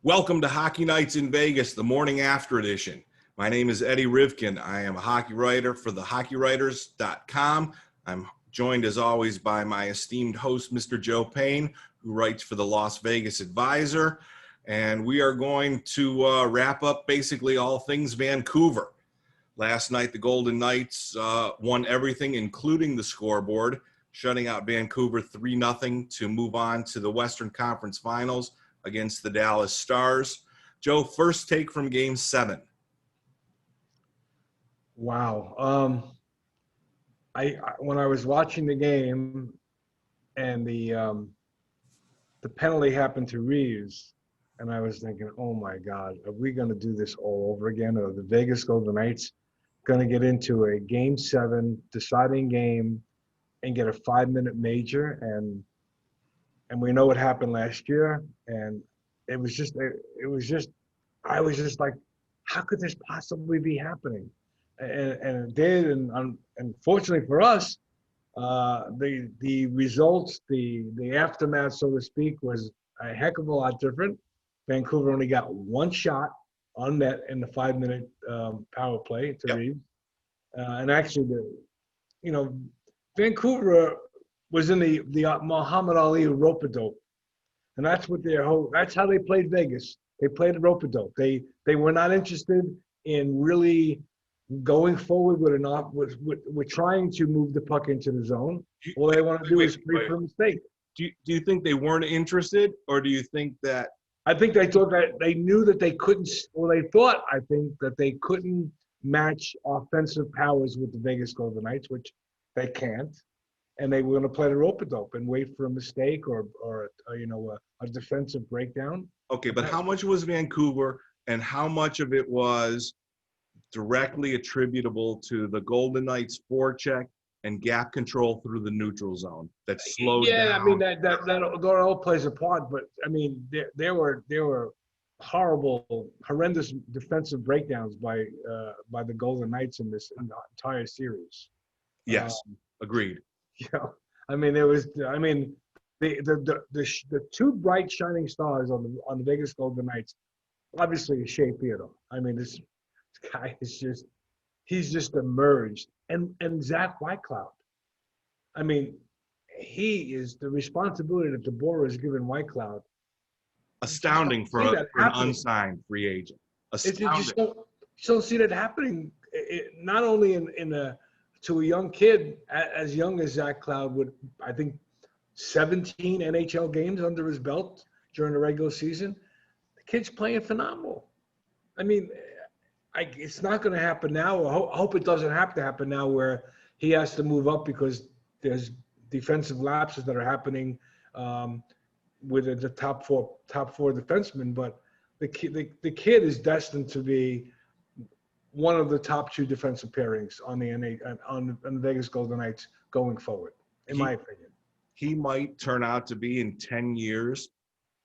Welcome to Hockey Nights in Vegas, the morning after edition. My name is Eddie Rivkin. I am a hockey writer for thehockeywriters.com. I'm joined as always by my esteemed host, Mr. Joe Payne, who writes for the Las Vegas Advisor. And we are going to wrap up basically all things Vancouver. Last night, the Golden Knights won everything, including the scoreboard, shutting out Vancouver 3-0 to move on to the Western Conference Finals against the Dallas Stars. Joe, first take from Game 7. Wow. I when I was watching the game and the penalty happened to Reeves, and I was thinking, oh my God, are we going to do this all over again? Are the Vegas Golden Knights going to get into a Game 7 deciding game and get a 5-minute major? And we know what happened last year, and I was just like, how could this possibly be happening? And it did, and unfortunately for us, the results, the aftermath, so to speak, was a heck of a lot different. Vancouver only got one shot on net in the 5-minute power play to Reeves, and actually, Vancouver was in the Muhammad Ali rope-a-dope, and that's how they played Vegas. They played rope-a-dope. They were not interested in really going forward with trying to move the puck into the zone. All they want to do is free for a mistake. Do you think they weren't interested, or do you think that? I think they thought that they knew that they couldn't. Well, I think that they couldn't match offensive powers with the Vegas Golden Knights, which they can't. And they were going to play the rope-a-dope and wait for a mistake or a defensive breakdown. Okay, but how much was Vancouver, and how much of it was directly attributable to the Golden Knights forecheck and gap control through the neutral zone that slowed down? Yeah, I mean that all plays a part, but I mean there were horrendous defensive breakdowns by the Golden Knights in the entire series. Yes, agreed. Yeah, I mean the two bright shining stars on the Vegas Golden Knights, obviously, is Shea Theodore. I mean this guy is he's just emerged, and Zach Whitecloud. I mean, he is the responsibility that DeBoer has given Whitecloud. Astounding for an unsigned free agent. Astounding. You just don't see that happening. Not only to a young kid as young as Zach Cloud, with I think 17 NHL games under his belt during the regular season. The kid's playing phenomenal. I mean, it's not going to happen now. I hope it doesn't have to happen now, where he has to move up because there's defensive lapses that are happening with the top four defensemen. But the kid is destined to be one of the top two defensive pairings on the Vegas Golden Knights going forward, in my opinion. He might turn out to be, in 10 years,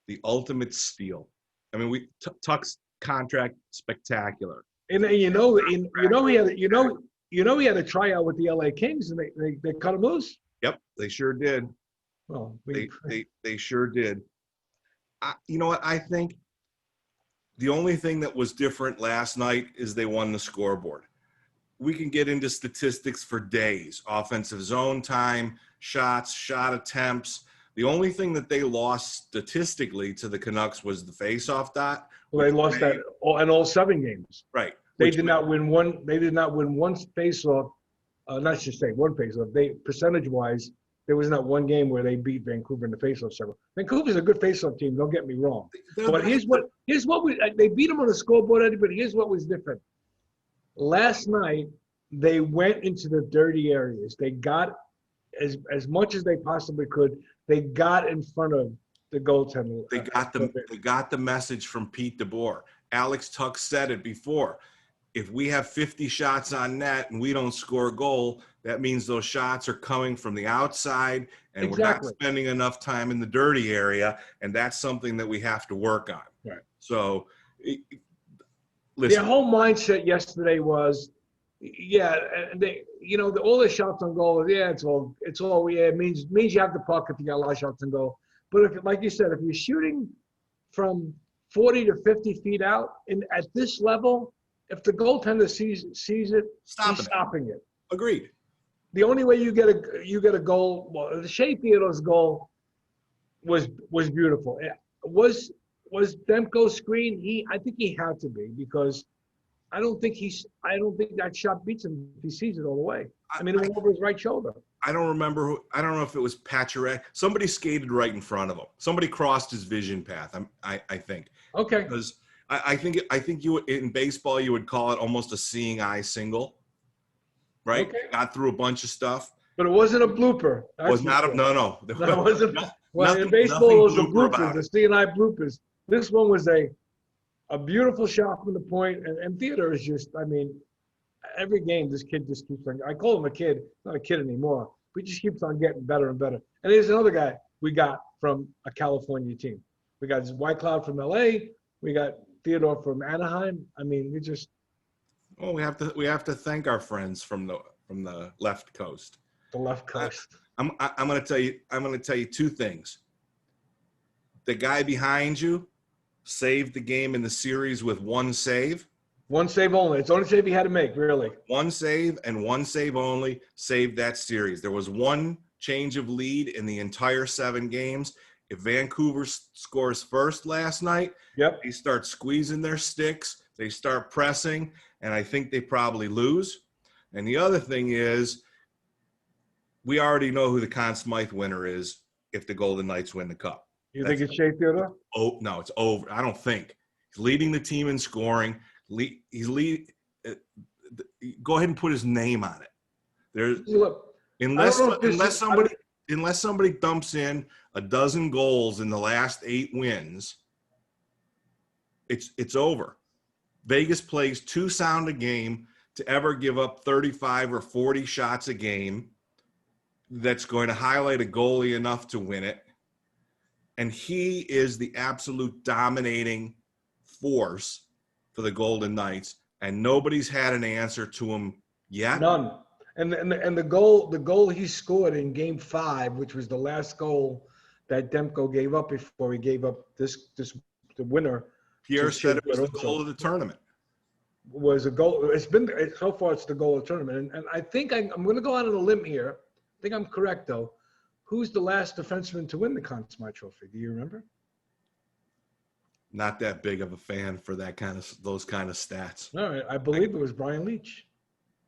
the ultimate steal. I mean, Tuck's contract spectacular. And he had a tryout with the LA Kings, and they cut him loose. Yep, they sure did. Well, they sure did. You know what? I think the only thing that was different last night is they won the scoreboard. We can get into statistics for days: offensive zone time, shots, shot attempts. The only thing that they lost statistically to the Canucks was the face-off dot. Well, they lost that in all 7 games. Right. They did not win one. They did not win one face-off. Not just say one face-off. Percentage-wise, there was not one game where they beat Vancouver in the face-off circle. Vancouver's a good face-off team. Don't get me wrong. But here's what they beat them on the scoreboard, Eddie. But here's what was different. Last night, they went into the dirty areas. They got as much as they possibly could. They got in front of the goaltender. They got the message from Pete DeBoer. Alex Tuck said it before. If we have 50 shots on net and we don't score a goal, that means those shots are coming from the outside, and we're not spending enough time in the dirty area, and that's something that we have to work on. Right. So, listen. Their whole mindset yesterday was, all the shots on goal. Yeah, it's all. Yeah, it means you have the puck if you got a lot of shots on goal. But if, like you said, if you're shooting from 40 to 50 feet out. And at this level, if the goaltender sees it, he's stopping it. Agreed. The only way you get a goal, well, the Shea Theodore's goal was beautiful. Was Demko's screen? I think he had to be, because I don't think that shot beats him if he sees it all the way. I mean, it went over his right shoulder. I don't remember I don't know if it was Pacioretty. Somebody skated right in front of him. Somebody crossed his vision path. I think. Okay. Because I think you in baseball you would call it almost a seeing eye single, right? Okay. Got through a bunch of stuff. But it wasn't a blooper. Was not a no. No, it wasn't. Well, in baseball, it was the bloopers, the C&I bloopers. This one was a beautiful shot from the point, and Theodore is just, I mean, every game this kid just keeps on. I call him a kid, not a kid anymore. But he just keeps on getting better and better. And there's another guy we got from a California team. We got White Cloud from LA. We got Theodore from Anaheim. I mean, we just. Well, we have to thank our friends from the left coast. The left coast. I'm going to tell you two things. The guy behind you saved the game in the series with one save. One save only. It's the only save he had to make, really. One save and one save only saved that series. There was one change of lead in the entire 7 games. If Vancouver scores first last night, yep, they start squeezing their sticks. They start pressing, and I think they probably lose. And the other thing is, we already know who the Conn Smythe winner is if the Golden Knights win the Cup. You think it's Shea Theodore? Oh, no, it's over. I don't think. He's leading the team in scoring. Go ahead and put his name on it. Unless somebody dumps in a dozen goals in the last 8 wins, it's over. Vegas plays too sound a game to ever give up 35 or 40 shots a game that's going to highlight a goalie enough to win it. And he is the absolute dominating force for the Golden Knights, and nobody's had an answer to him yet. None. And the goal he scored in Game 5, which was the last goal that Demko gave up before he gave up the winner. Pierre said it was the goal of the tournament. Was a goal. So far it's the goal of the tournament, and I think I'm going to go out on a limb here. I think I'm correct though. Who's the last defenseman to win the Conn Smythe Trophy? Do you remember? Not that big of a fan for those kind of stats. All right, I believe it was Brian Leach.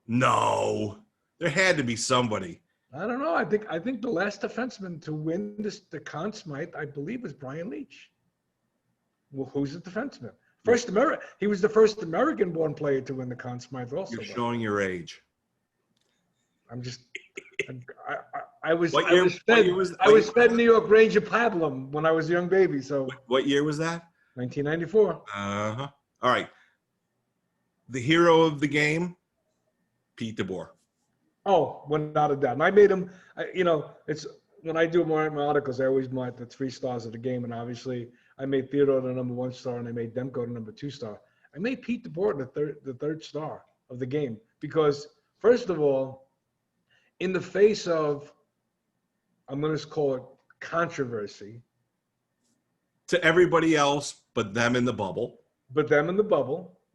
No, there had to be somebody. I don't know. I think the last defenseman to win the Conn Smythe, I believe, was Brian Leach. Well, who's the defenseman? He was the first American-born player to win the Conn Smythe. Also, you're showing your age. I'm just. I was fed New York Ranger pablum when I was a young baby. So. What year was that? 1994. Uh-huh. All right. The hero of the game, Pete DeBoer. Oh, without a doubt. And I made him, it's when I do my articles, I always mark the 3 stars of the game. And obviously, I made Theodore the number 1 star, and I made Demko the number 2 star. I made Pete DeBoer the third star of the game because, first of all, in the face of, I'm going to call it controversy. To everybody else but them in the bubble.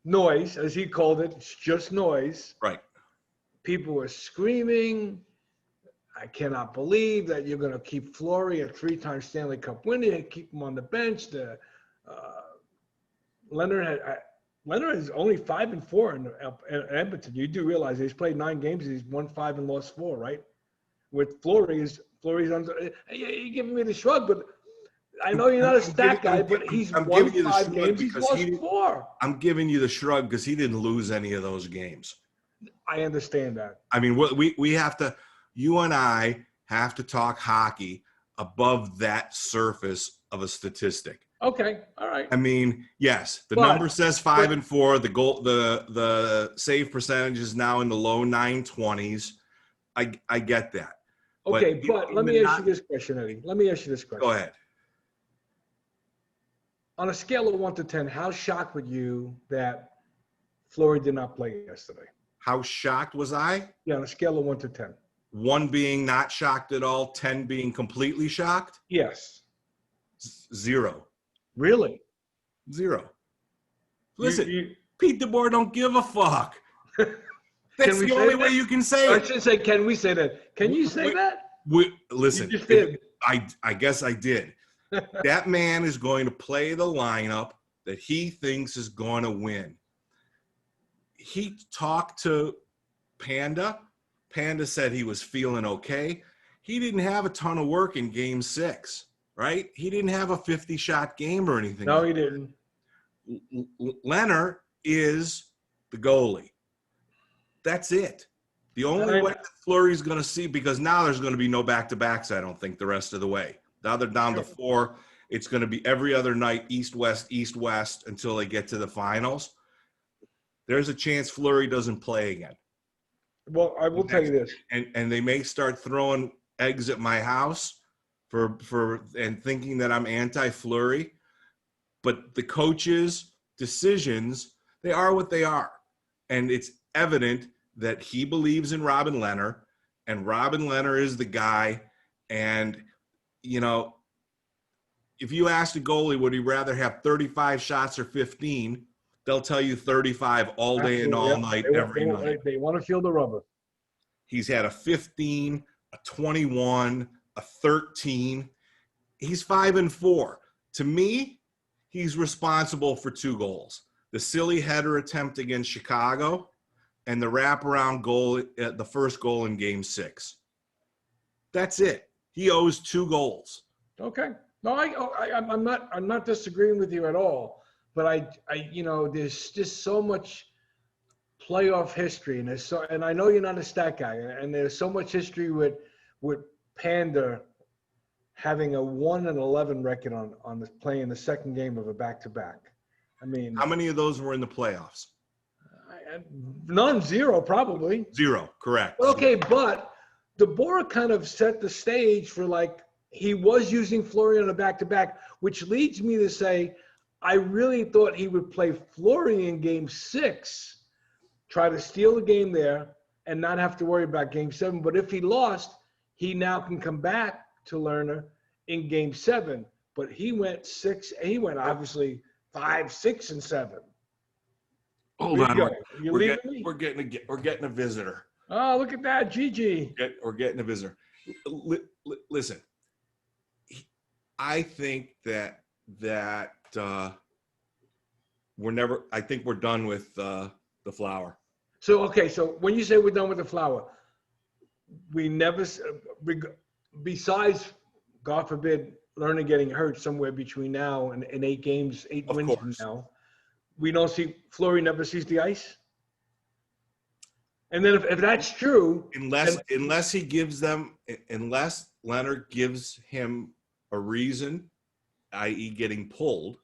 Noise, as he called it, it's just noise. Right. People were screaming, I cannot believe that you're going to keep Fleury, a 3-time Stanley Cup winner, and keep him on the bench. Leonard is only 5-4 in Edmonton. You do realize he's played 9 games and he's won 5 and lost 4, right? With Fleury's under. You're giving me the shrug, but I know you're not a stat guy, but he's won 5 games. He's lost 4. I'm giving you the shrug because he didn't lose any of those games. I understand that. I mean, we have to. You and I have to talk hockey above that surface of a statistic. Okay, all right. I mean, yes, the number says 5-4. The save percentage is now in the low 920s. I get that. Okay, but let me ask you this question, Eddie. Go ahead. On a scale of 1 to 10, how shocked were you that Fleury did not play yesterday? How shocked was I? Yeah, on a scale of 1 to 10. 1 being not shocked at all, 10 being completely shocked? Yes. 0. Really? Zero. Listen, You- Pete DeBoer don't give a fuck. That's Can we the say only that? way you can say I it. should say, can we say that? Can you say that? Listen, You just did. I guess I did. That man is going to play the lineup that he thinks is going to win. He talked to Panda. Panda said he was feeling okay. He didn't have a ton of work in game 6, right? He didn't have a 50-shot game or anything. No, he didn't. Leonard is the goalie. That's it. The only way that Fleury's going to see, because now there's going to be no back-to-backs, I don't think, the rest of the way. Now they're down to 4. It's going to be every other night, east-west, east-west, until they get to the finals. There's a chance Fleury doesn't play again. Well, I will tell you this. And they may start throwing eggs at my house and thinking that I'm anti-Fleury. But the coaches' decisions, they are what they are. And it's evident that he believes in Robin Lehner, and Robin Lehner is the guy. And, you know, if you ask a goalie, would he rather have 35 shots or 15, they'll tell you 35 all day and all night, every night. They want to feel the rubber. He's had a 15, a 21, a 13. He's 5-4. To me, he's responsible for 2 goals. The silly header attempt against Chicago and the wraparound goal, the first goal in game 6. That's it. He owes 2 goals. Okay. No, I'm not disagreeing with you at all. But I you know, there's just so much playoff history, and I know you're not a stat guy, and there's so much history with Panda having a 1-11 record on the playing the second game of a back-to-back. I mean, how many of those were in the playoffs? None, 0 probably. 0, correct. Okay, but DeBoer kind of set the stage for, like, he was using Fleury on a back-to-back, which leads me to say I really thought he would play Fleury in game 6, try to steal the game there, and not have to worry about game 7. But if he lost, he now can come back to Lerner in game 7. But he went obviously 5, 6, and 7. Hold on, We're getting a visitor. Oh, look at that, Gigi. We're getting a visitor. Listen, I think that I think we're done with the flower. So, okay, so when you say we're done with the flower, we never, besides, God forbid, Lerner getting hurt somewhere between now and 8 games, 8 wins from now, we don't see, Fleury never sees the ice? And then if that's true, unless Leonard gives him a reason, i.e. getting pulled,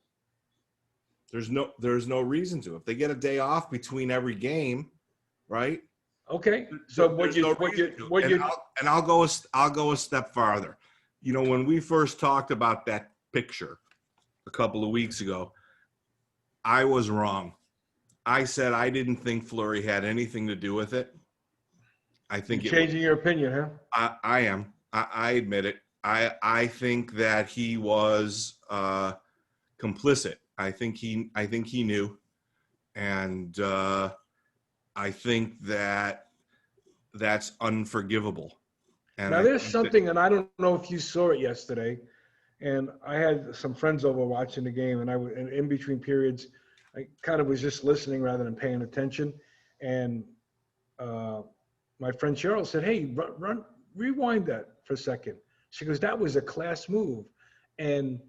there's no reason to. If they get a day off between every game, right? Okay. So I'll go a step farther. You know, when we first talked about that picture a couple of weeks ago, I was wrong. I said I didn't think Fleury had anything to do with it. I think you're changing your opinion, huh? I am. I admit it. I think that he was complicit. I think he knew, and I think that's unforgivable. And now there's something, and I don't know if you saw it yesterday, and I had some friends over watching the game, and in between periods, I kind of was just listening rather than paying attention, and my friend Cheryl said, "Hey, rewind that for a second." She goes, "That was a class move," and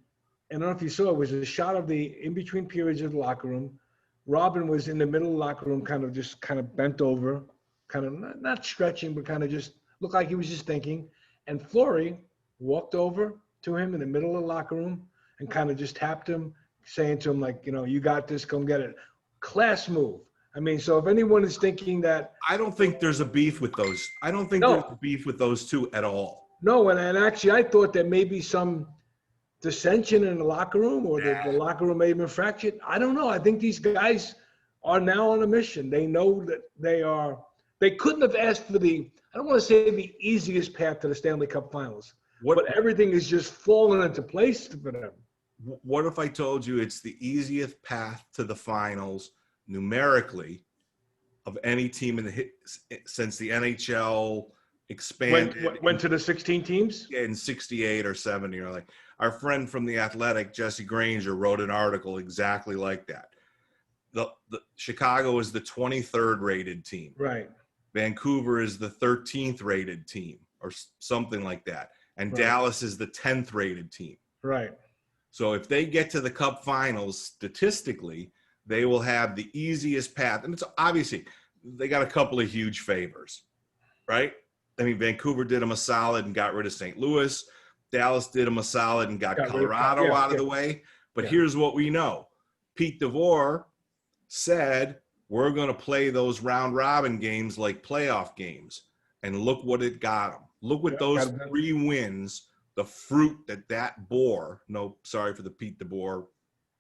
I don't know if you saw it, was a shot of the in between periods of the locker room. Robin was in the middle of the locker room, kind of bent over, kind of not stretching, but kind of just looked like he was just thinking. And Fleury walked over to him in the middle of the locker room and kind of just tapped him, saying to him, like, you know, you got this, come get it. Class move. I mean, so if anyone is thinking that. I don't think there's a beef with those. I don't think there's a beef with those two at all. No, and actually I thought there may be some dissension in the locker room, or the locker room may have been fractured. I don't know. I think these guys are now on a mission. They know that they couldn't have asked for I don't want to say the easiest path to the Stanley Cup Finals, but everything is just falling into place for them. what if I told you it's the easiest path to the finals numerically of any team since the NHL expanded Went to the 16 teams? in 68 or 70, or like our friend from the Athletic, Jesse Granger, wrote an article exactly like that. The Chicago is the 23rd rated team. Right. Vancouver is the 13th rated team or something like that. And Right. Dallas is the 10th rated team. Right. So if they get to the Cup Finals, statistically, they will have the easiest path. And it's obviously, they got a couple of huge favors, right? I mean, Vancouver did them a solid and got rid of St. Louis. Dallas did them a solid and got Colorado out of the way. But here's what we know. Pete DeBoer said, we're going to play those round robin games like playoff games. And look what it got them. Look what those 3 wins, the fruit that bore. No, sorry for the Pete DeBoer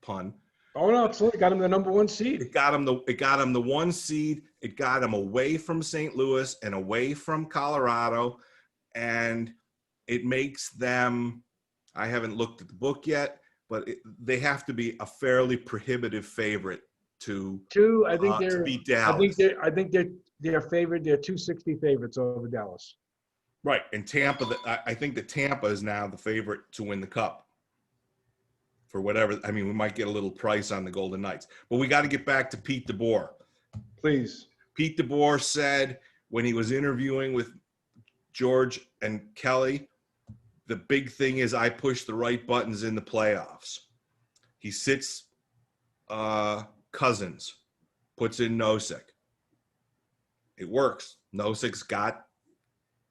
pun. Oh no, it got him the number 1 seed. It got him the 1 seed. It got him away from St. Louis and away from Colorado, and it makes them. I haven't looked at the book yet, but they have to be a fairly prohibitive favorite to beat Dallas. I think they're favored. They're 260 favorites over Dallas. Right, and Tampa. I think that Tampa is now the favorite to win the Cup. For whatever, I mean, we might get a little price on the Golden Knights, but we got to get back to Pete DeBoer. Please. Pete DeBoer said when he was interviewing with George and Kelly, the big thing is I push the right buttons in the playoffs. He sits Cousins, puts in Nosek. It works. Nosek's got,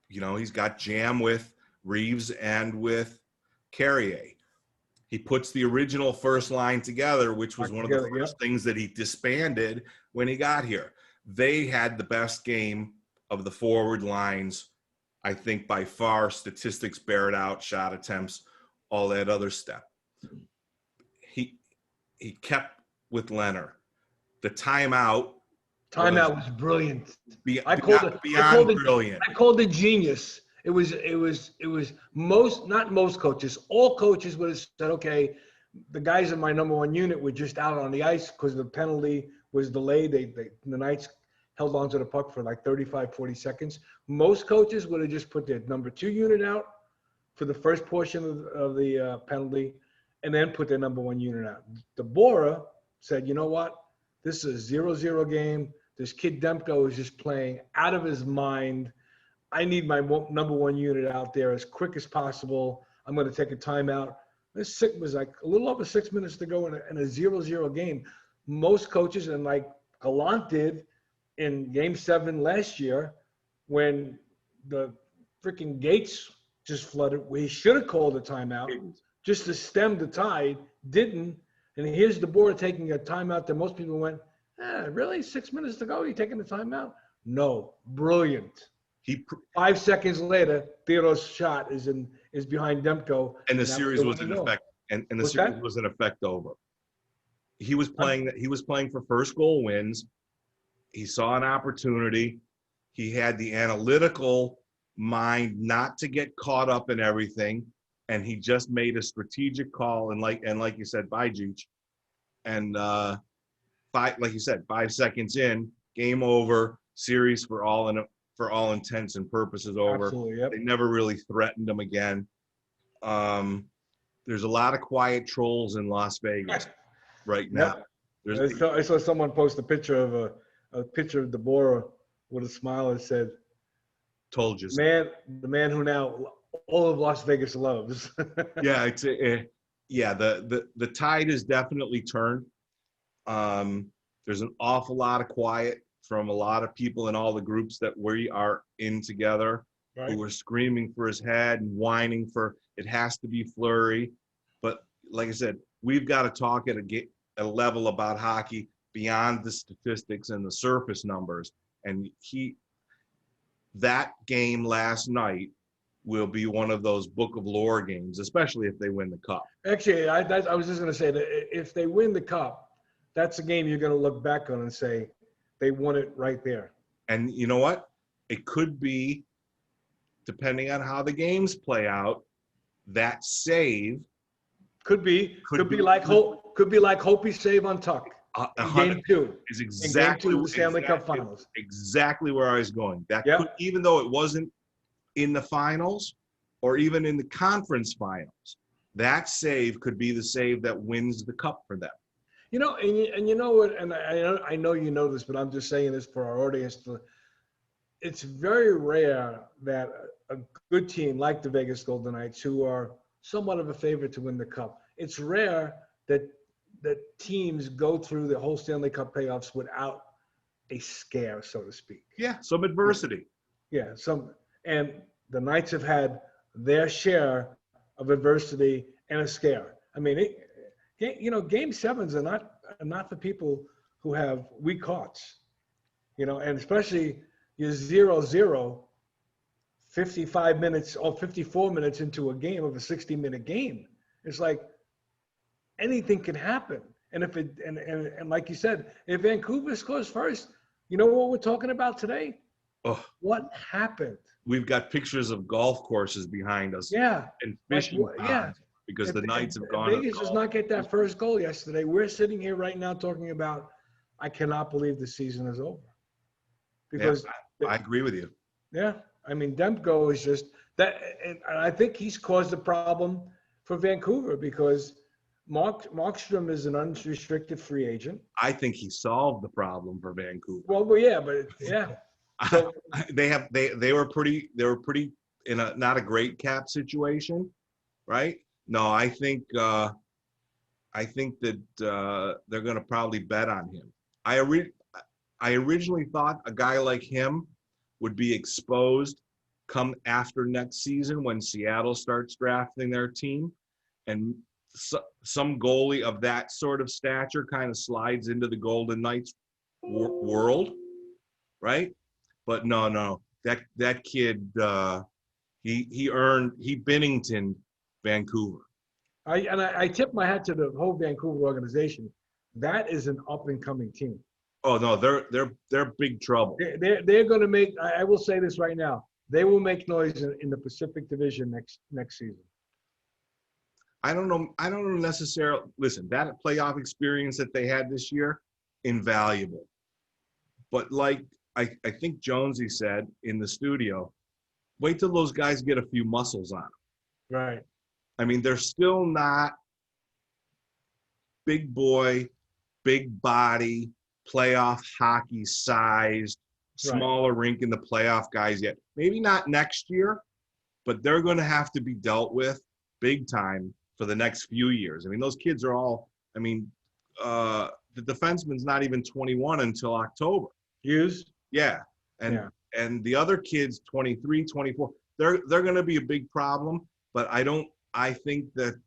he's got jam with Reeves and with Carrier. He puts the original first line together, which was one of the first things that he disbanded when he got here. They had the best game of the forward lines, I think, by far. Statistics bear it out, shot attempts, all that other stuff. He kept with Leonard. The timeout was brilliant. Brilliant. I called it genius. It was not most coaches. All coaches would have said, okay, the guys in my number 1 unit were just out on the ice because the penalty was delayed. The Knights held on to the puck for like 35, 40 seconds. Most coaches would have just put their number 2 unit out for the first portion of the penalty and then put their number 1 unit out. DeBoer said, you know what? This is a 0-0 game. This kid Demko is just playing out of his mind. I need my number 1 unit out there as quick as possible. I'm going to take a timeout. This was like a little over 6 minutes to go in a 0-0 game. Most coaches, and like Gallant did in Game 7 last year, when the freaking gates just flooded, where he should have called a timeout just to stem the tide, didn't. And here's DeBoer taking a timeout that most people went, really? 6 minutes to go? You taking a timeout? No, brilliant. 5 seconds later, Theodore's shot is behind Demko, and the series was in effect. And the series was in effect over. He was playing for first goal wins. He saw an opportunity. He had the analytical mind not to get caught up in everything, and he just made a strategic call. And like you said, bye, Jeech. And like you said, 5 seconds in, game over. Series for all intents and purposes over. Absolutely, yep. They never really threatened them again. There's a lot of quiet trolls in Las Vegas right now. Yep. I saw someone post a picture of DeBoer with a smile and said, "Told you, the man who now all of Las Vegas loves." Yeah, the tide is definitely turned. There's an awful lot of quiet from a lot of people in all the groups that we are in together, right, who are screaming for his head and whining for it has to be Fleury. But like I said, we've got to talk at a level about hockey beyond the statistics and the surface numbers. And that game last night will be one of those book of lore games, especially if they win the cup. Actually, I was just going to say that if they win the cup, that's a game you're going to look back on and say, they won it right there. And you know what? It could be, depending on how the games play out, that save Could be like Hopi save on Tuck in game 2. Is In game 2 of the Stanley Cup Finals. Exactly where I was going. That Yep. could, even though it wasn't in the finals or even in the conference finals, that save could be the save that wins the cup for them. You know, and you know what? And I know you know this, but I'm just saying this for our audience. It's very rare that a good team like the Vegas Golden Knights, who are somewhat of a favorite to win the cup, it's rare that teams go through the whole Stanley Cup playoffs without a scare, so to speak. Yeah, some adversity. Yeah, and the Knights have had their share of adversity and a scare. I mean, Game 7s are not for people who have weak hearts, and especially you're 0-0, 55 minutes or 54 minutes into a game of a 60-minute game. It's like anything can happen. And if and like you said, if Vancouver scores first, you know what we're talking about today? Oh, what happened? We've got pictures of golf courses behind us. Yeah. And fishing ponds because the Knights have gone. Vegas does not get that first goal yesterday. We're sitting here right now talking about, I cannot believe the season is over. Because I agree with you. Yeah. I mean, Demko is just that. And I think he's caused a problem for Vancouver because Markstrom is an unrestricted free agent. I think he solved the problem for Vancouver. Well, yeah, but yeah. So, they were pretty in a not a great cap situation, right? No, I think that they're going to probably bet on him. I originally thought a guy like him would be exposed come after next season when Seattle starts drafting their team, and some goalie of that sort of stature kind of slides into the Golden Knights world, right? But no, that kid, he Binningtoned Vancouver. I tip my hat to the whole Vancouver organization. That is an up and coming team. Oh no, they're big trouble. They're going to make. I will say this right now. They will make noise in the Pacific Division next season. I don't know necessarily. Listen, that playoff experience that they had this year, invaluable. But like I think Jonesy said in the studio, wait till those guys get a few muscles on them. Right. I mean, they're still not big boy, big body, playoff hockey sized, smaller rink in the playoff guys yet. Maybe not next year, but they're going to have to be dealt with big time for the next few years. I mean, those kids are all, the defenseman's not even 21 until October. Hughes? Yeah. And the other kids, 23, 24, they're going to be a big problem, but I think that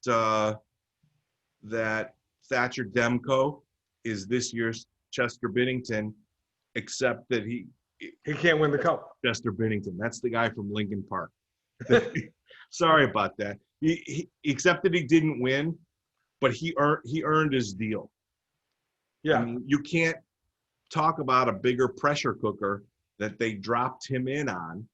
that Thatcher Demko is this year's Chester Binnington, except that he can't win the cup. Chester Binnington, that's the guy from Lincoln Park. Sorry about that. He except that he didn't win, but he earned his deal. Yeah. I mean, you can't talk about a bigger pressure cooker that they dropped him in on.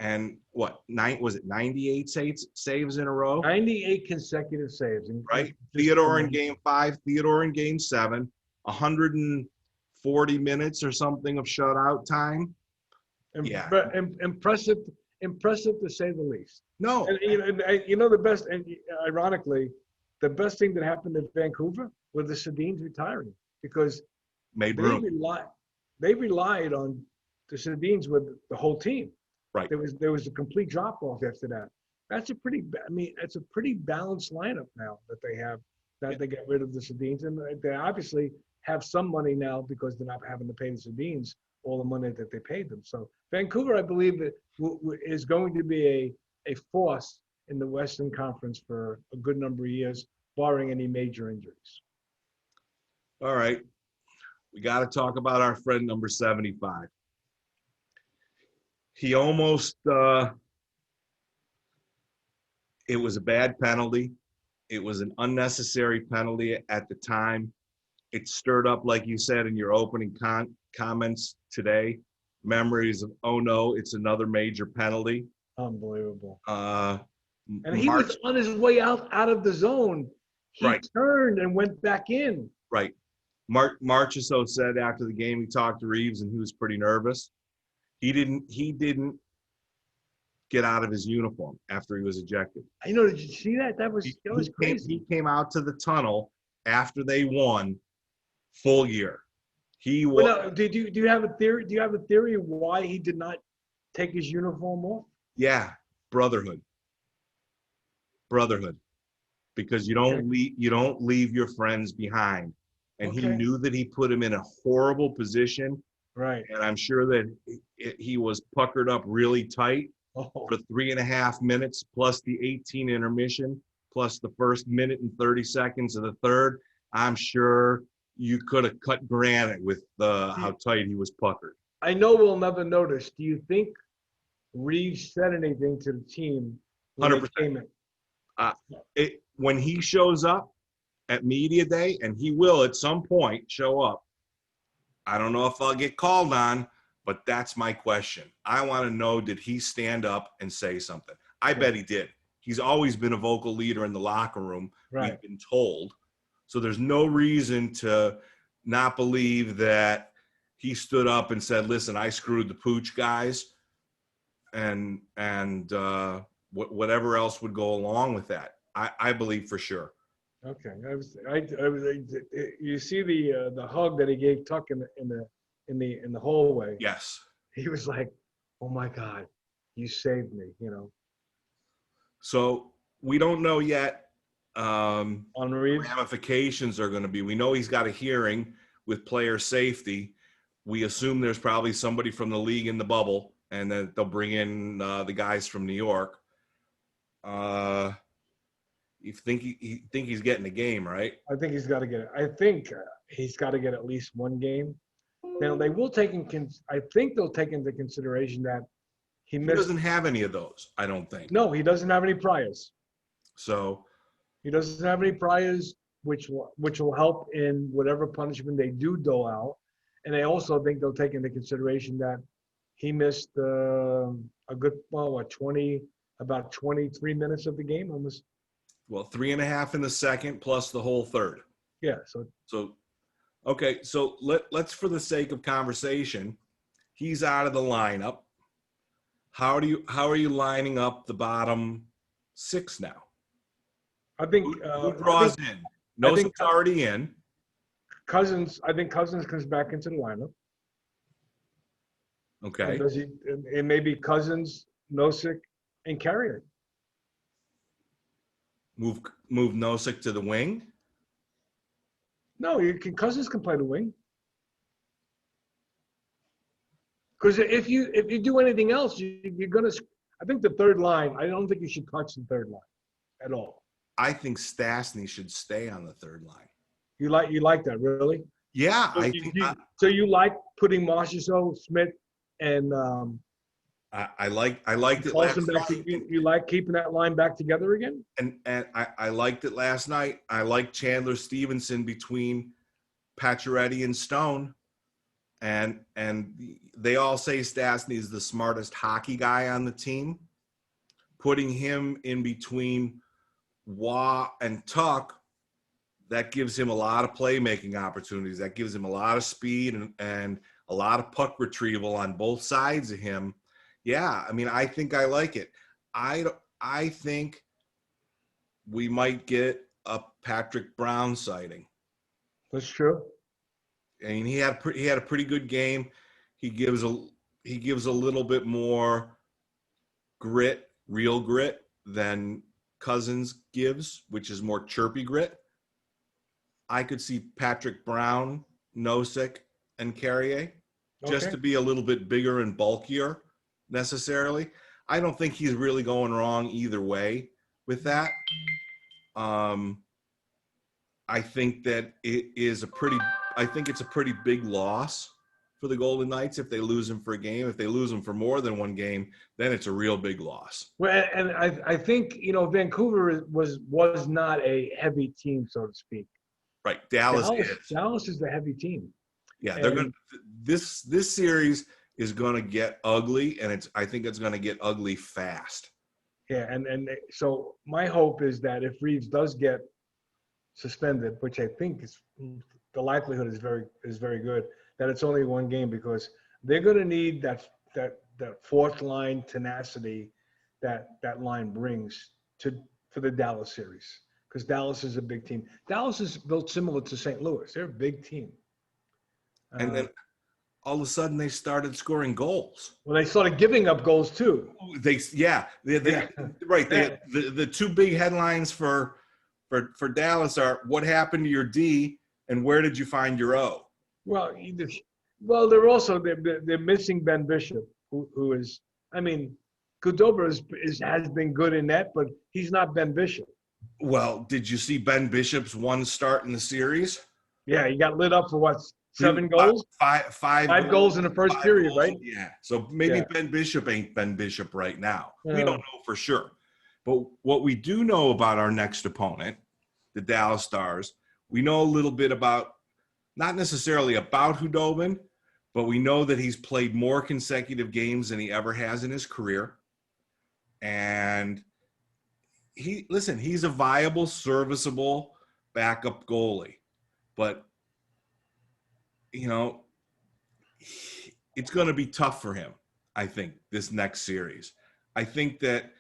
And was it 98 saves in a row? 98 consecutive saves. Right. Theodore in game 5, Theodore in game 7, 140 minutes or something of shutout time. But impressive to say the least. No. And the best, and ironically, the best thing that happened in Vancouver was the Sedins retiring because they relied on the Sedins with the whole team. Right. There was a complete drop off after that. It's a pretty balanced lineup now that they have. They get rid of the Sedins, and they obviously have some money now because they're not having to pay the Sedins all the money that they paid them. So Vancouver, I believe, that is going to be a force in the Western Conference for a good number of years, barring any major injuries. All right. We got to talk about our friend number 75. He almost, it was a bad penalty. It was an unnecessary penalty at the time. It stirred up, like you said in your opening comments today, memories of, oh no, it's another major penalty. Unbelievable. And he was on his way out of the zone. He turned and went back in. Right. Marchessault said after the game he talked to Reeves and he was pretty nervous. He didn't get out of his uniform after he was ejected. I know. Did you see that? That was crazy. He came out to the tunnel after they won full gear. He was. Well, do you have a theory? Do you have a theory of why he did not take his uniform off? Yeah, brotherhood. Because you don't leave your friends behind. And he knew that he put him in a horrible position. Right. And I'm sure that he was puckered up really tight for 3.5 minutes, plus the 18 intermission, plus the first minute and 30 seconds of the third. I'm sure you could have cut granite with how tight he was puckered. I know we'll never notice. Do you think Reeves said anything to the team when 100%. they came in? When he shows up at media day, and he will at some point show up, I don't know if I'll get called on, but that's my question. I want to know, did he stand up and say something? I bet he did. He's always been a vocal leader in the locker room, we've been told. So there's no reason to not believe that he stood up and said, listen, I screwed the pooch, guys, and whatever else would go along with that. I believe for sure. Okay, you see the hug that he gave Tuck in the hallway. Yes. He was like, "Oh my God, you saved me," So we don't know yet. On Reeves, ramifications are going to be. We know he's got a hearing with player safety. We assume there's probably somebody from the league in the bubble, and then they'll bring in the guys from New York. You think he's getting a game, right? I think he's got to get it. I think he's got to get at least one game. Now they will take I think they'll take into consideration that he doesn't have any of those. I don't think. No, he doesn't have any priors. So he doesn't have any priors, which will help in whatever punishment they do dole out. And I also think they'll take into consideration that he missed a good about 23 minutes of the game almost. Well, 3.5 in the second plus the whole third. Yeah. So okay. So let's, for the sake of conversation, he's out of the lineup. How are you lining up the bottom 6 now? I think who draws in? Nosek's already in. Cousins. I think Cousins comes back into the lineup. Okay. It may be Cousins, Nosek, and Carrier. Move Nosek to the wing? No, Cousins can play the wing. Because if you do anything else, you're gonna. I think the third line. I don't think you should touch the third line at all. I think Stastny should stay on the third line. You like that, really? Yeah, so you like putting Marchessault, Smith, and I liked it last night. You like keeping that line back together again? And I liked it last night. I liked Chandler Stevenson between Pacioretty and Stone. And they all say Stastny is the smartest hockey guy on the team. Putting him in between Waugh and Tuck, that gives him a lot of playmaking opportunities. That gives him a lot of speed and a lot of puck retrieval on both sides of him. Yeah, I mean, I think I like it. I think we might get a Patrick Brown sighting. That's true. I mean, he had a pretty good game. He gives a little bit more grit, real grit, than Cousins gives, which is more chirpy grit. I could see Patrick Brown, Nosek, and Carrier just to be a little bit bigger and bulkier necessarily. I don't think he's really going wrong either way with that. I think that it's a pretty big loss for the Golden Knights if they lose him for a game. If they lose him for more than one game, then it's a real big loss. Well, and I think, Vancouver was not a heavy team, so to speak. Right. Dallas is the heavy team. Yeah, they're going to this series is going to get ugly, and I think it's going to get ugly fast. Yeah, and so my hope is that if Reeves does get suspended, which I think is the likelihood is very good, that it's only one game because they're going to need that fourth line tenacity that line brings for the Dallas series, because Dallas is a big team. Dallas is built similar to St. Louis. They're a big team. And then all of a sudden they started scoring goals. Well, they started giving up goals too. Right. The two big headlines for Dallas are what happened to your D and where did you find your O? Well, they're also they're missing Ben Bishop, who is, I mean, Godoba has been good in net, but he's not Ben Bishop. Well, did you see Ben Bishop's one start in the series? Yeah, he got lit up for what, 7 goals? Five goals in the first period, right? Yeah. So maybe Ben Bishop ain't Ben Bishop right now. Yeah. We don't know for sure. But what we do know about our next opponent, the Dallas Stars, we know a little bit about, not necessarily about Hudobin, but we know that he's played more consecutive games than he ever has in his career. And he's a viable, serviceable backup goalie. But, you know, it's going to be tough for him, I think, this next series. I think that,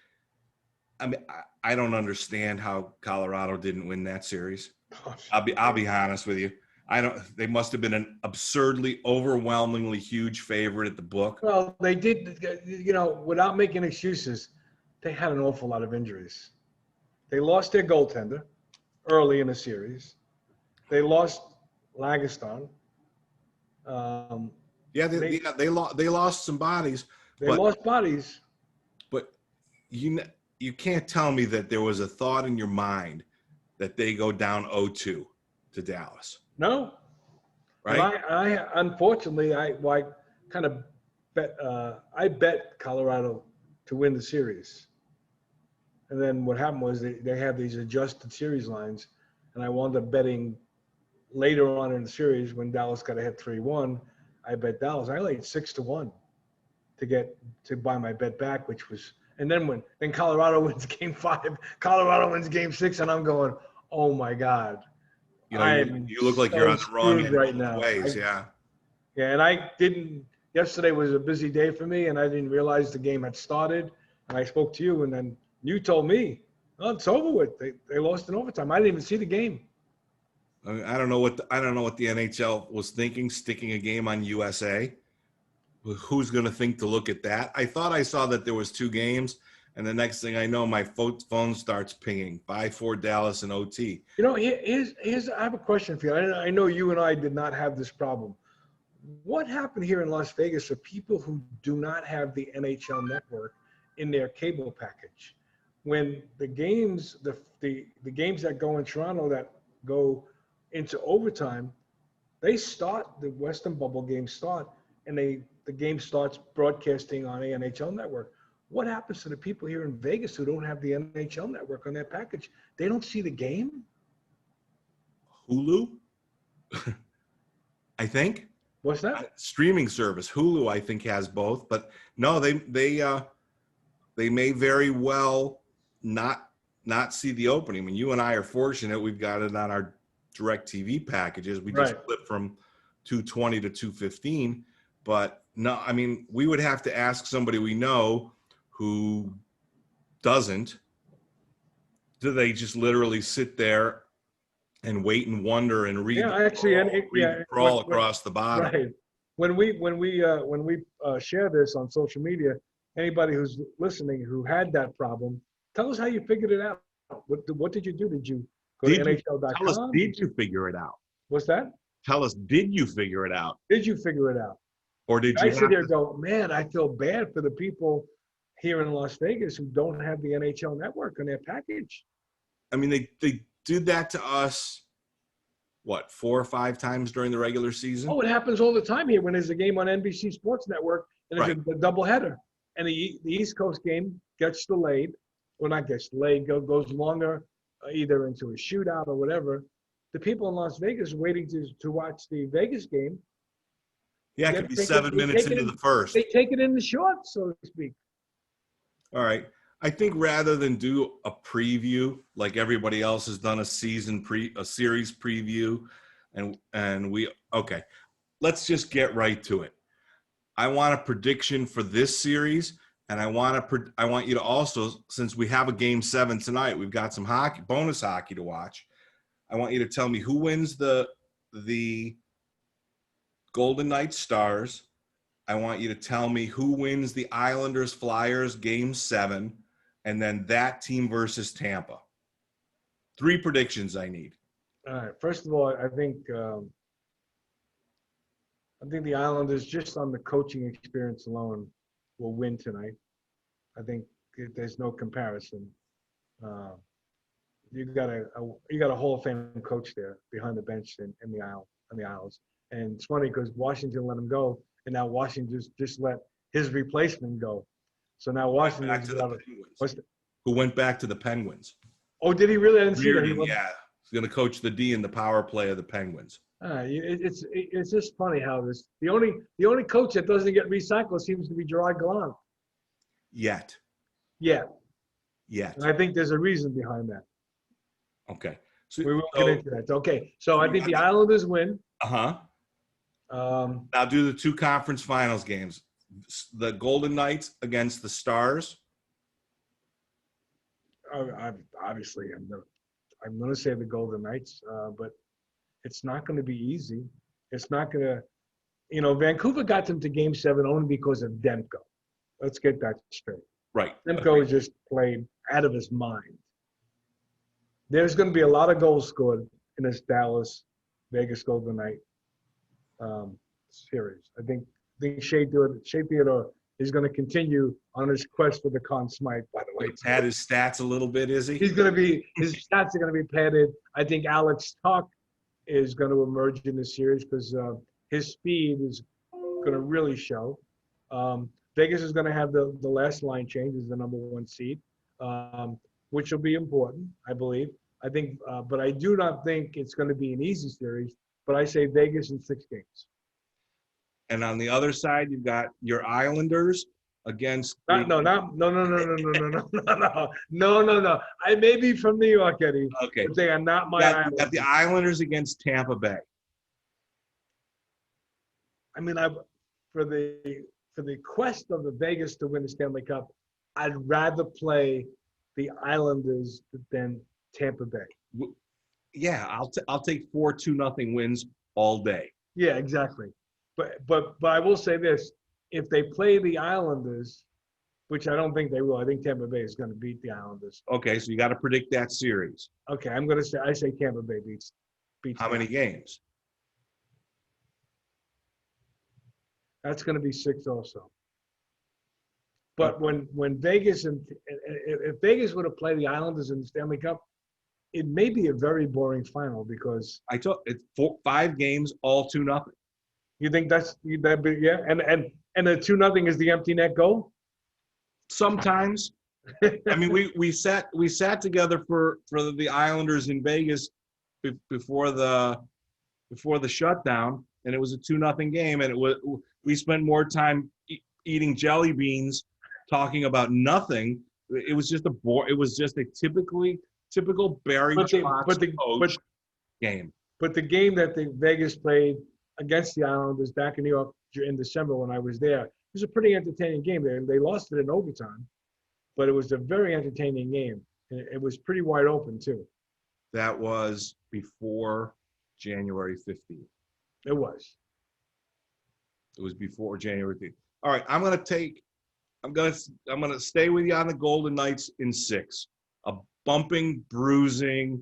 I mean, I don't understand how Colorado didn't win that series. I'll be honest with you. They must have been an absurdly, overwhelmingly huge favorite at the book. Well, they did, without making excuses, they had an awful lot of injuries. They lost their goaltender early in the series. They lost Lageston. They lost some bodies. They lost bodies. But you can't tell me that there was a thought in your mind that they go down 0-2 to Dallas. No. Right? I unfortunately, I kind of bet. I bet Colorado to win the series. And then what happened was they have these adjusted series lines, and I wound up betting later on in the series when Dallas got ahead 3-1. I bet Dallas. I laid 6-1 to buy my bet back, which was. And then then Colorado wins Game 5, Colorado wins Game 6, and I'm going, oh my God. You look like you're on the wrong end right now. Ways, yeah. Yeah, and I didn't. Yesterday was a busy day for me, and I didn't realize the game had started. And I spoke to you, and then you told me, "Oh, it's over with. They lost in overtime." I didn't even see the game. I mean, I don't know what the NHL was thinking, sticking a game on USA. Who's going to think to look at that? I thought I saw that there was 2 games, and the next thing I know, my phone starts pinging 5-4 Dallas and OT. Here's I have a question for you. I know you and I did not have this problem. What happened here in Las Vegas for people who do not have the NHL network in their cable package? When the games, the games that go in Toronto that go into overtime, the Western Bubble games start, and the game starts broadcasting on the NHL network. What happens to the people here in Vegas who don't have the NHL network on their package? They don't see the game? Hulu? I think. What's that? Streaming service. Hulu, I think, has both. But no, they may very well not see the opening. I mean, you and I are fortunate. We've got it on our DirecTV packages. We just flip from 220 to 215. But no, I mean, we would have to ask somebody we know who doesn't. Do they just literally sit there and wait and wonder and read the crawl across the bottom? Right. When we share this on social media, anybody who's listening who had that problem, tell us how you figured it out. What did you do? Did you go to NHL.com? Tell us, did you figure it out? What's that? Tell us, did you figure it out? Did you figure it out? Or did you? I sit there and go, man, I feel bad for the people here in Las Vegas who don't have the NHL network on their package. I mean, they did that to us, what, 4 or 5 times during the regular season? Oh, it happens all the time here when there's a game on NBC Sports Network and it's a doubleheader. And the East Coast game gets delayed, or not gets delayed, goes longer, either into a shootout or whatever. The people in Las Vegas are waiting to watch the Vegas game. Yeah, it could be 7 minutes into the first. They take it in the short, so to speak. All right. I think rather than do a preview like everybody else has done, a series preview, let's just get right to it. I want a prediction for this series, and I want you to also, since we have a game 7 tonight, we've got some bonus hockey to watch. I want you to tell me who wins the Golden Knights Stars. I want you to tell me who wins the Islanders Flyers game 7, and then that team versus Tampa. 3 predictions I need. All right. First of all, I think the Islanders, just on the coaching experience alone, will win tonight. I think there's no comparison. You got a Hall of Fame coach there behind the bench in the Isles, and it's funny because Washington let him go, and now Washington just let his replacement go. So now Washington who went back to the Penguins. Oh, did he really? I didn't see that. Yeah, he's going to coach the D in the power play of the Penguins. It's just funny how the only coach that doesn't get recycled seems to be Gerard Gallant. Yet. And I think there's a reason behind that. Okay. So, we won't get into that. Okay. So I think the Islanders win. Uh-huh. Now do the 2 conference finals games. The Golden Knights against the Stars. Obviously, I'm going to say the Golden Knights, but it's not going to be easy. It's not going to, Vancouver got them to game 7 only because of Demko. Let's get that straight. Right. Demko just played out of his mind. There's going to be a lot of goals scored in this Dallas-Vegas Golden Knight series. I think Shea Theodore is going to continue on his quest for the Conn Smythe, by the way. Pad his stats a little bit, is he? His stats are going to be padded. I think Alex Tuch is going to emerge in this series because his speed is going to really show. Vegas is going to have the last line change as the number 1 seed, which will be important, I believe. I think, but I do not think it's going to be an easy series. But I say Vegas in 6 games. And on the other side, you've got your Islanders against. No. I may be from New York, Eddie. Okay. But they are not my Islanders. You got the Islanders against Tampa Bay. I mean, for the quest of the Vegas to win the Stanley Cup, I'd rather play the Islanders than Tampa Bay. Yeah, I'll take 4-2-0 wins all day. Yeah, exactly. But I will say this: if they play the Islanders, which I don't think they will, I think Tampa Bay is going to beat the Islanders. Okay, so you got to predict that series. Okay, I say Tampa Bay beats. How many games? That's going to be 6 also. But when Vegas if Vegas were to play the Islanders in the Stanley Cup, it may be a very boring final because I told it's 5 games, all 2-0. You think that'd be, yeah? And the 2-0 is the empty net goal? Sometimes. I mean, we sat together for the Islanders in Vegas before the shutdown, and it was a 2-0 game, and we spent more time eating jelly beans, talking about nothing. It was just a typical Barry Trotz game. But the game that the Vegas played against the Islanders back in New York in December when I was there, it was a pretty entertaining game. They lost it in overtime, but it was a very entertaining game. It was pretty wide open too. That was before January 15th. It was. It was before January 15th. All right, I'm gonna stay with you on the Golden Knights in 6. A bumping, bruising.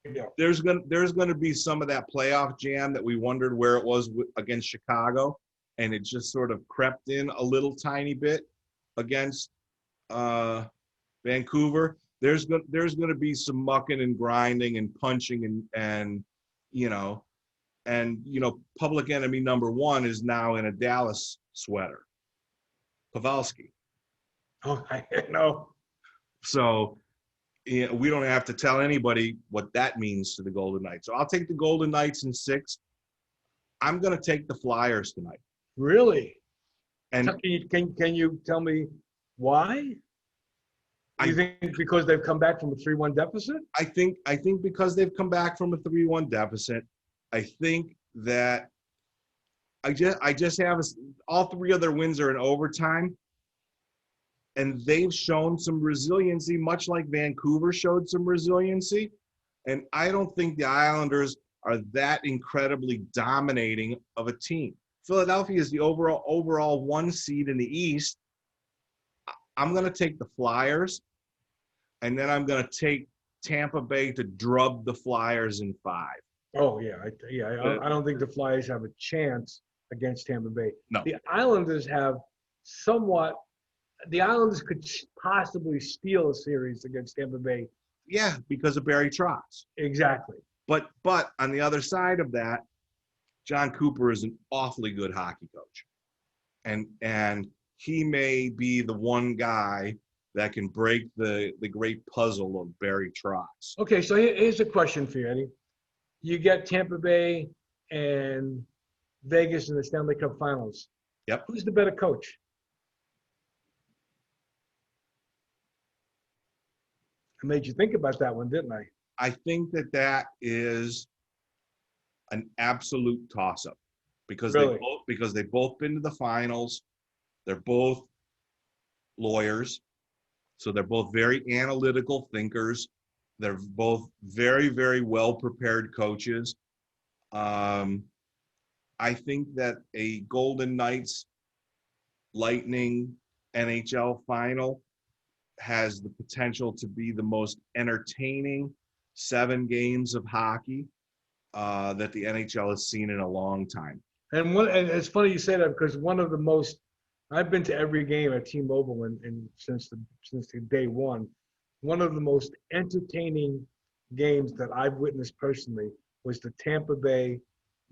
Yeah. There's gonna be some of that playoff jam that we wondered where it was against Chicago, and it just sort of crept in a little tiny bit against Vancouver. There's gonna be some mucking and grinding and punching and public enemy number 1 is now in a Dallas sweater, Pavelski. Oh, I know. So. Yeah, we don't have to tell anybody what that means to the Golden Knights. So I'll take the Golden Knights in 6. I'm going to take the Flyers tonight. Really? And can you tell me why? You think because they've come back from a 3-1 deficit? I think because they've come back from a 3-1 deficit, I think that I just have all three of their wins are in overtime, and they've shown some resiliency, much like Vancouver showed some resiliency. And I don't think the Islanders are that incredibly dominating of a team. Philadelphia is the overall 1 seed in the East. I'm going to take the Flyers, and then I'm going to take Tampa Bay to drub the Flyers in 5. Oh, yeah. I don't think the Flyers have a chance against Tampa Bay. No. The Islanders have somewhat – the Islanders could possibly steal a series against Tampa Bay. Yeah, because of Barry Trotz. Exactly. But on the other side of that, John Cooper is an awfully good hockey coach. And he may be the one guy that can break the great puzzle of Barry Trotz. Okay, so here's a question for you, Eddie. You get Tampa Bay and Vegas in the Stanley Cup Finals. Yep. Who's the better coach? I made you think about that one, didn't I? I think that is an absolute toss-up because Really? they've both been to the finals. They're both lawyers, so they're both very analytical thinkers. They're both very, very well-prepared coaches. I think that a Golden Knights Lightning NHL final has the potential to be the most entertaining 7 games of hockey that the NHL has seen in a long time. And it's funny you say that because one of the most I've been to every game at T-Mobile and since the day one. One of the most entertaining games that I've witnessed personally was the Tampa Bay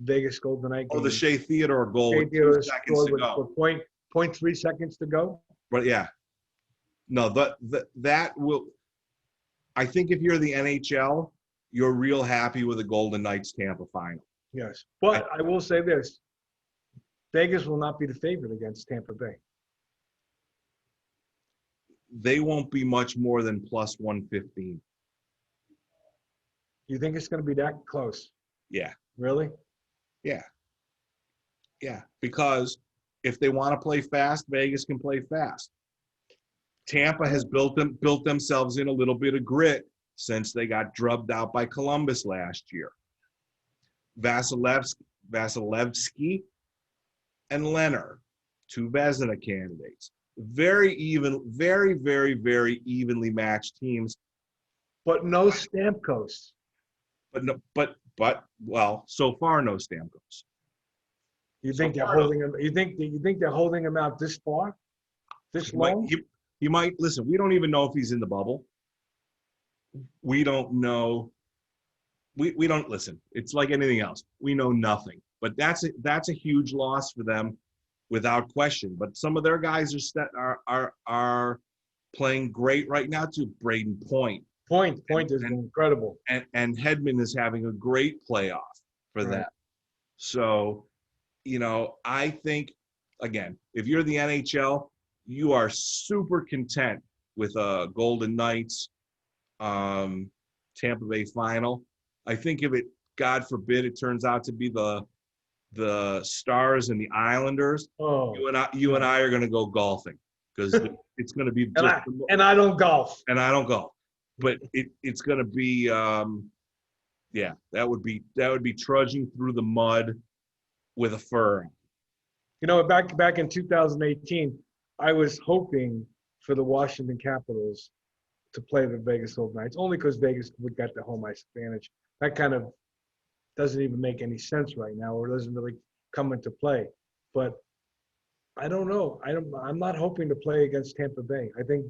Vegas Golden Knight game. Oh, the Shea Theodore goal Shea with 2 Theodore seconds to go. With 0.3 seconds to go. But yeah, no, that will. I think if you're the NHL, you're real happy with the Golden Knights Tampa final. Yes, but I will say this: Vegas will not be the favorite against Tampa Bay. They won't be much more than plus 115. You think it's going to be that close? Yeah. Really? Yeah. Yeah. Because if they want to play fast, Vegas can play fast. Tampa has built themselves in a little bit of grit since they got drubbed out by Columbus last year. Vasilevsky and Leonard, 2 Vezina candidates. Very, very, very evenly matched teams. But no Stamkos. But so far no Stamkos. You think they're holding him? You think they're holding him out this far, this long? You might listen. We don't even know if he's in the bubble. We don't know. We don't listen. It's like anything else. We know nothing. But that's a huge loss for them, without question. But some of their guys are playing great right now too. Braden Point. Point is incredible. And Hedman is having a great playoff for them. So, I think, again, if you're the NHL, you are super content with a Golden Knights Tampa Bay final. I think if it, God forbid, it turns out to be the Stars and the Islanders, you and I are going to go golfing because it's going to be just and I don't golf. And I don't golf. But it's going to be, that would be trudging through the mud with a fur. Back in 2018, I was hoping for the Washington Capitals to play the Vegas Golden Knights, only because Vegas would get the home ice advantage. That kind of doesn't even make any sense right now, or doesn't really come into play. But I don't know. I'm not hoping to play against Tampa Bay. I think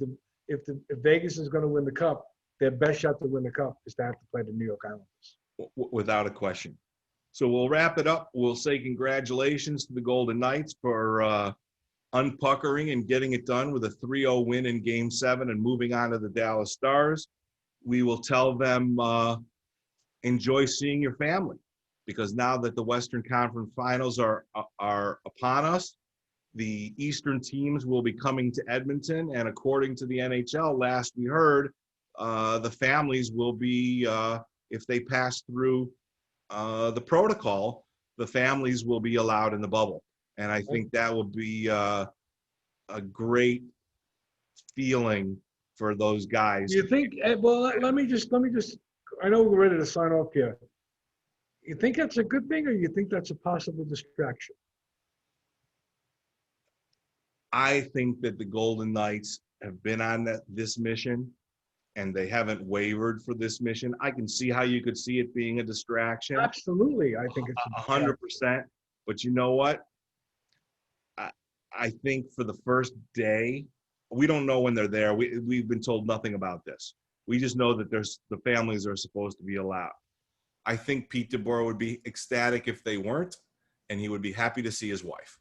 if Vegas is going to win the Cup, their best shot to win the Cup is to have to play the New York Islanders. Without a question. So we'll wrap it up. We'll say congratulations to the Golden Knights for unpuckering and getting it done with a 3-0 win in Game 7 and moving on to the Dallas Stars. We will tell them enjoy seeing your family, because now that the Western Conference Finals are upon us, the Eastern teams will be coming to Edmonton, and according to the NHL, last we heard, the families will be, if they pass through the protocol, the families will be allowed in the bubble. And I think that will be a great feeling for those guys. You think? Well, let me just. I know we're ready to sign off here. You think that's a good thing, or you think that's a possible distraction? I think that the Golden Knights have been on this mission, and they haven't wavered for this mission. I can see how you could see it being a distraction. Absolutely, I think it's 100%. But you know what? I think for the first day, we don't know when they're there. We've been told nothing about this. We just know that the families are supposed to be allowed. I think Pete DeBoer would be ecstatic if they weren't, and he would be happy to see his wife.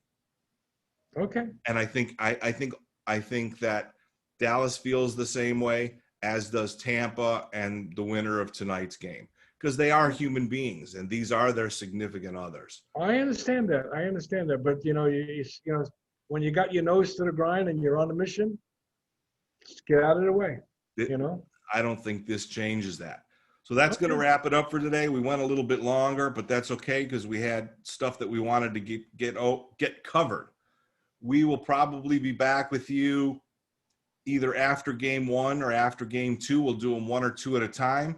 Okay. And I think that Dallas feels the same way, as does Tampa and the winner of tonight's game, because they are human beings and these are their significant others. I understand that. But you know, when you got your nose to the grind and you're on a mission, just get out of the way. I don't think this changes that. So that's going to wrap it up for today. We went a little bit longer, but that's okay because we had stuff that we wanted to get covered. We will probably be back with you either after game 1 or after game 2. We'll do them 1 or 2 at a time,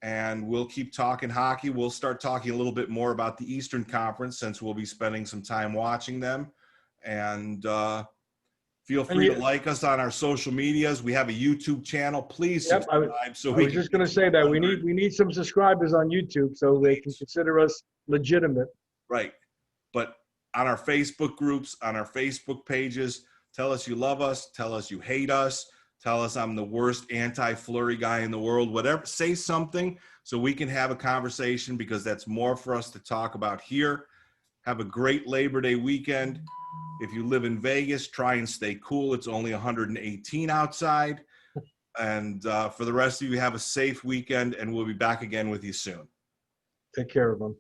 and we'll keep talking hockey. We'll start talking a little bit more about the Eastern Conference since we'll be spending some time watching them. And feel free to like us on our social medias. We have a YouTube channel. Please subscribe. I was just going to say that we need some subscribers on YouTube so they can consider us legitimate. Right. But on our Facebook groups, on our Facebook pages, tell us you love us. Tell us you hate us. Tell us I'm the worst anti-Fleury guy in the world. Whatever. Say something so we can have a conversation, because that's more for us to talk about here. Have a great Labor Day weekend. If you live in Vegas, try and stay cool. It's only 118 outside. And for the rest of you, have a safe weekend, and we'll be back again with you soon. Take care of them.